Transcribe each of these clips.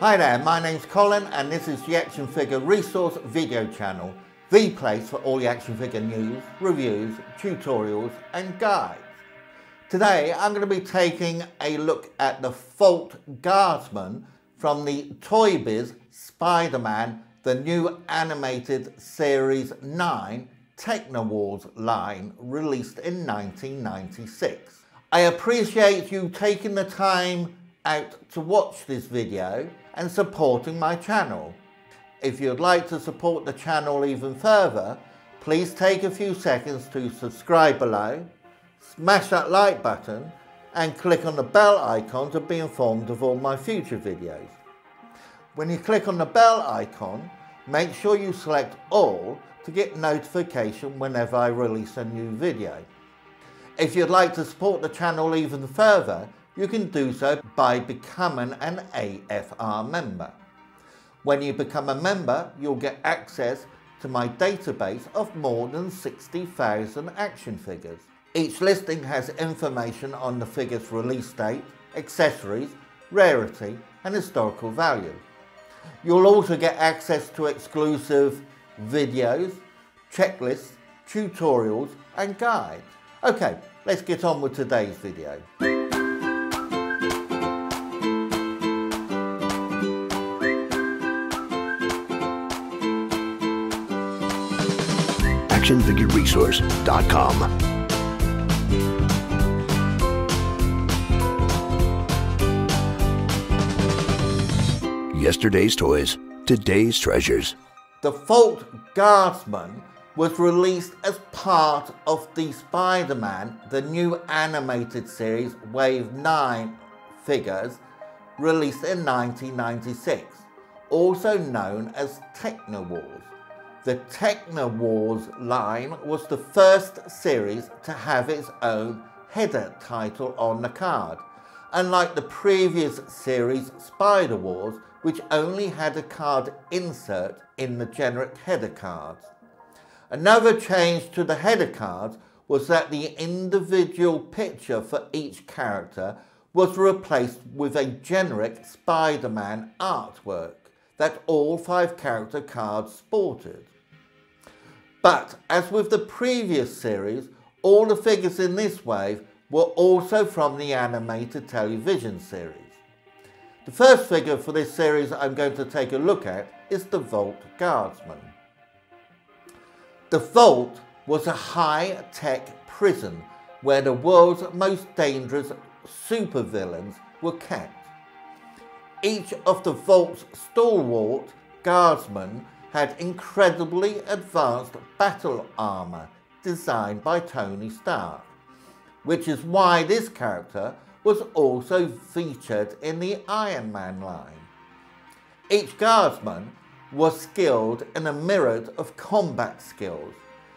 Hi there, my name's Colin and this is the Action Figure Resource video channel, the place for all the action figure news, reviews, tutorials and guides. Today I'm going to be taking a look at the Vault Guardsman from the Toy Biz Spider-Man, the new animated Series 9 Techno Wars line released in 1996. I appreciate you taking the time out to watch this video and supporting my channel. If you'd like to support the channel even further, please take a few seconds to subscribe below, smash that like button and click on the bell icon to be informed of all my future videos. When you click on the bell icon, make sure you select all to get notification whenever I release a new video. If you'd like to support the channel even further, you can do so by becoming an AFR member. When you become a member, you'll get access to my database of more than 60,000 action figures. Each listing has information on the figure's release date, accessories, rarity and historical value. You'll also get access to exclusive videos, checklists, tutorials and guides. Okay, let's get on with today's video. ActionFigureResource.com. Yesterday's toys, today's treasures. The Vault Guardsman was released as part of the Spider-Man, the new animated series Wave 9 figures released in 1996, also known as Techno Wars. The Techno Wars line was the first series to have its own header title on the card, unlike the previous series Spider Wars, which only had a card insert in the generic header cards. Another change to the header cards was that the individual picture for each character was replaced with a generic Spider-Man artwork that all 5 character cards sported. But as with the previous series, all the figures in this wave were also from the animated television series. The first figure for this series I'm going to take a look at is the Vault Guardsman. The Vault was a high-tech prison where the world's most dangerous supervillains were kept. Each of the Vault's stalwart guardsmen had incredibly advanced battle armour designed by Tony Stark, which is why this character was also featured in the Iron Man line. Each guardsman was skilled in a myriad of combat skills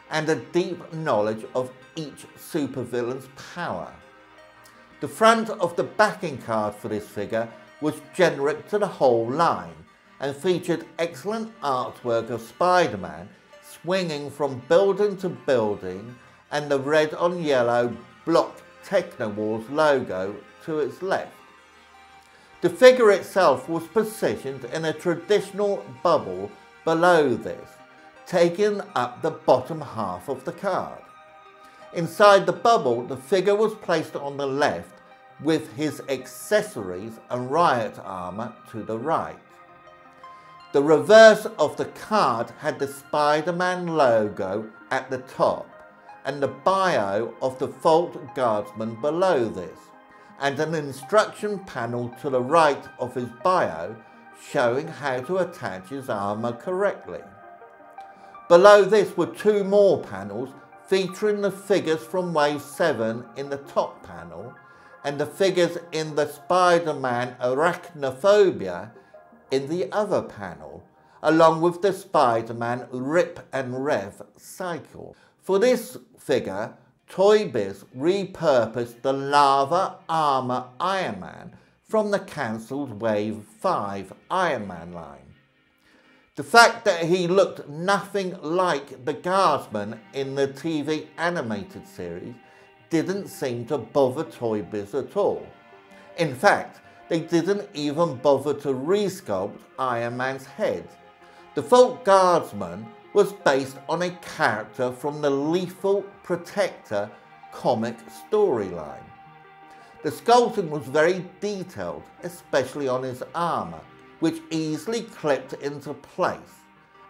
and a deep knowledge of each supervillain's power. The front of the backing card for this figure was generic to the whole line and featured excellent artwork of Spider-Man swinging from building to building and the red on yellow block Techno Wars logo to its left. The figure itself was positioned in a traditional bubble below this, taking up the bottom half of the card. Inside the bubble, the figure was placed on the left with his accessories and riot armour to the right. The reverse of the card had the Spider-Man logo at the top and the bio of the Vault Guardsman below this, and an instruction panel to the right of his bio showing how to attach his armour correctly. Below this were 2 more panels featuring the figures from Wave 7 in the top panel and the figures in the Spider-Man Arachnophobia in the other panel, along with the Spider-Man Rip and Rev cycle. For this figure, Toy Biz repurposed the Lava Armour Iron Man from the cancelled Wave 5 Iron Man line. The fact that he looked nothing like the Guardsman in the TV animated series didn't seem to bother Toy Biz at all. In fact, they didn't even bother to resculpt Iron Man's head. The Vault Guardsman was based on a character from the Lethal Protector comic storyline. The sculpting was very detailed, especially on his armour, which easily clipped into place,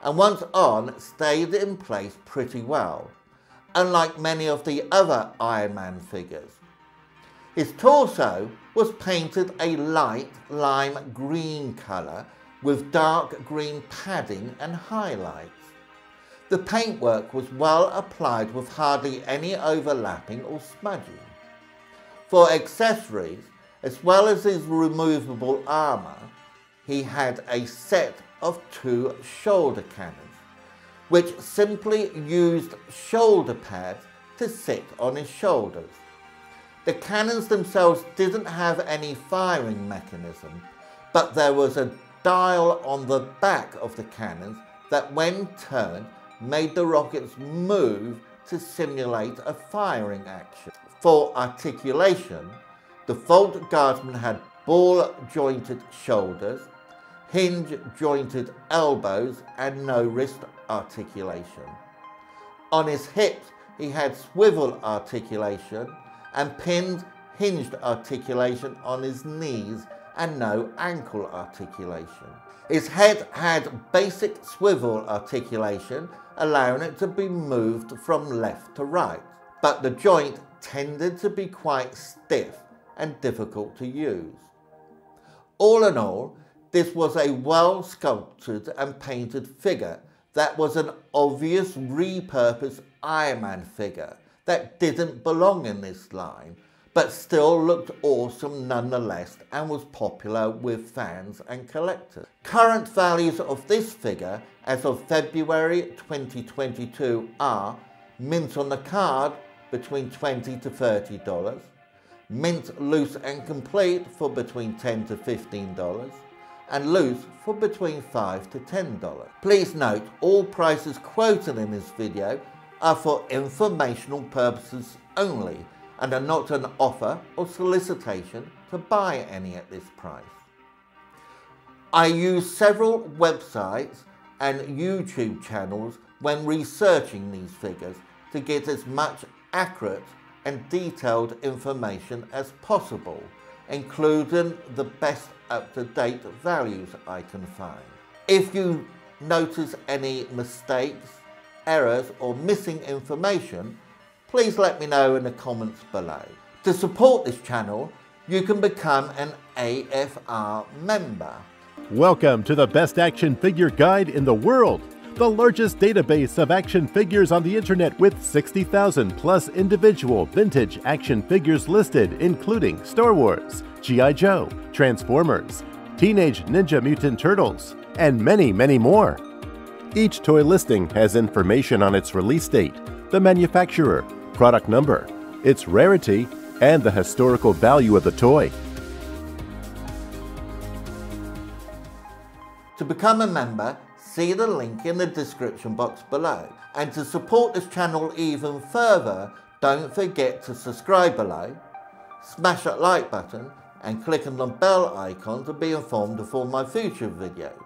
and once on stayed in place pretty well, unlike many of the other Iron Man figures. His torso was painted a light lime green colour with dark green padding and highlights. The paintwork was well applied with hardly any overlapping or smudging. For accessories, as well as his removable armour, he had a set of 2 shoulder cannons, which simply used shoulder pads to sit on his shoulders. The cannons themselves didn't have any firing mechanism, but there was a dial on the back of the cannons that, when turned, made the rockets move to simulate a firing action. For articulation, the Vault Guardsman had ball-jointed shoulders, hinge-jointed elbows, and no wrist articulation. On his hips, he had swivel articulation and pinned, hinged articulation on his knees and no ankle articulation. His head had basic swivel articulation, allowing it to be moved from left to right, but the joint tended to be quite stiff and difficult to use. All in all, this was a well sculpted and painted figure that was an obvious repurposed Iron Man figure that didn't belong in this line, but still looked awesome nonetheless and was popular with fans and collectors. Current values of this figure as of February 2022 are mint on the card between $20 to $30, mint loose and complete for between $10 to $15, and loose for between $5 to $10. Please note, all prices quoted in this video are for informational purposes only and are not an offer or solicitation to buy any at this price. I use several websites and YouTube channels when researching these figures to get as much accurate and detailed information as possible, including the best up-to-date values I can find. If you notice any mistakes, errors or missing information, please let me know in the comments below. To support this channel, you can become an AFR member. Welcome to the best action figure guide in the world, the largest database of action figures on the internet with 60,000 plus individual vintage action figures listed, including Star Wars, G.I. Joe, Transformers, Teenage Ninja Mutant Turtles, and many, many more. Each toy listing has information on its release date, the manufacturer, product number, its rarity, and the historical value of the toy. To become a member, see the link in the description box below. And to support this channel even further, don't forget to subscribe below, smash that like button, and click on the bell icon to be informed of all my future videos.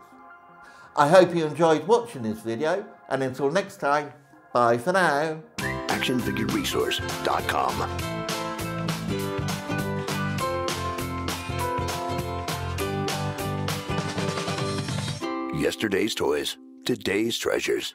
I hope you enjoyed watching this video, and until next time, bye for now. actionfigureresource.com. Yesterday's toys, today's treasures.